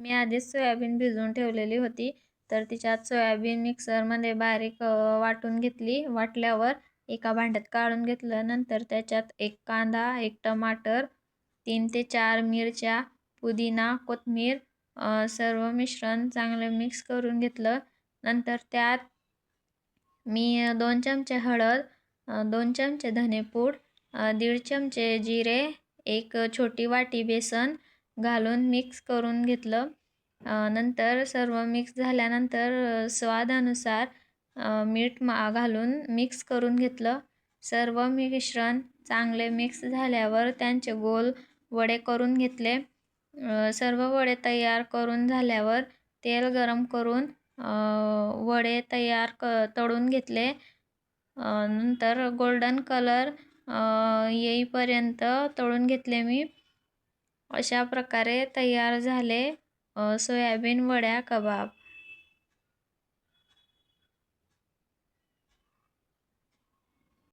मी आधीच सोयाबीन भिजवून ठेवलेली होती. तर तिच्यात सोयाबीन मिक्सरमध्ये बारीक वाटून घेतली. वाटल्यावर एका भांड्यात काढून घेतलं. नंतर त्याच्यात एक कांदा, एक टमाटर, 3 ते 4 मिरच्या, पुदिना, कोथिंबीर सर्व मिश्रण चांगलं मिक्स करून घेतलं. नंतर त्यात मी 2 चमचे हळद, 2 चमचे धनेपूड, 1.5 चमचे जिरे, एक छोटी वाटी बेसन घालून मिक्स करून घेतलं. नंतर सर्व मिक्स झाल्यानंतर स्वादानुसार मीठ घालून मिक्स करून घेतलं. सर्व मिश्रण चांगले मिक्स झाल्यावर त्यांचे गोल वडे करून घेतले. सर्व वडे तयार करून झाल्यावर तेल गरम करून वडे तळून घेतले. नंतर गोल्डन कलर येईपर्यंत तळून घेतले मी. अशा प्रकारे तयार झाले सोयाबीन वड्या कबाब.